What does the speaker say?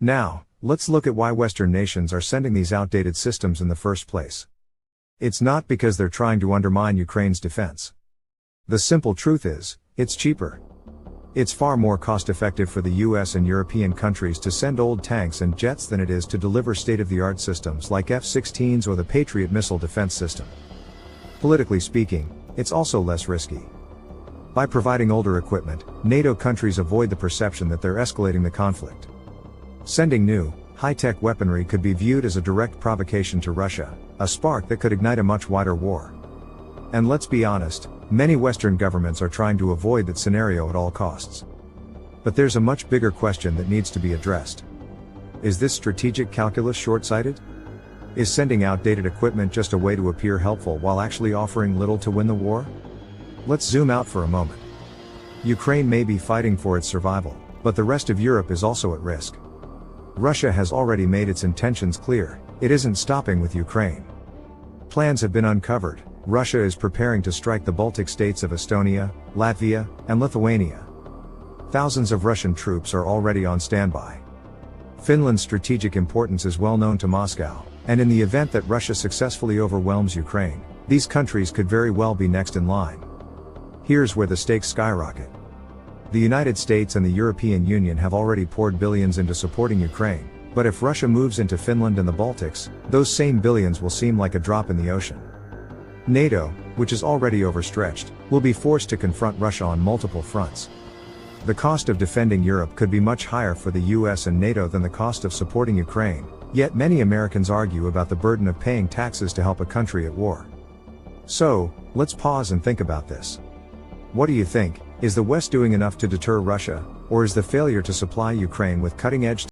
Now, let's look at why Western nations are sending these outdated systems in the first place. It's not because they're trying to undermine Ukraine's defense. The simple truth is, it's cheaper. It's far more cost-effective for the US and European countries to send old tanks and jets than it is to deliver state-of-the-art systems like F-16s or the Patriot missile defense system. Politically speaking, it's also less risky. By providing older equipment, NATO countries avoid the perception that they're escalating the conflict. Sending new, high-tech weaponry could be viewed as a direct provocation to Russia, a spark that could ignite a much wider war. And let's be honest, many Western governments are trying to avoid that scenario at all costs. But there's a much bigger question that needs to be addressed. Is this strategic calculus short-sighted? Is sending outdated equipment just a way to appear helpful while actually offering little to win the war? Let's zoom out for a moment. Ukraine may be fighting for its survival, but the rest of Europe is also at risk. Russia has already made its intentions clear, it isn't stopping with Ukraine. Plans have been uncovered. Russia is preparing to strike the Baltic states of Estonia, Latvia, and Lithuania. Thousands of Russian troops are already on standby. Finland's strategic importance is well known to Moscow, and in the event that Russia successfully overwhelms Ukraine, these countries could very well be next in line. Here's where the stakes skyrocket. The United States and the European Union have already poured billions into supporting Ukraine, but if Russia moves into Finland and the Baltics, those same billions will seem like a drop in the ocean. NATO, which is already overstretched, will be forced to confront Russia on multiple fronts. The cost of defending Europe could be much higher for the US and NATO than the cost of supporting Ukraine, yet many Americans argue about the burden of paying taxes to help a country at war. So, let's pause and think about this. What do you think? Is the West doing enough to deter Russia, or is the failure to supply Ukraine with cutting-edge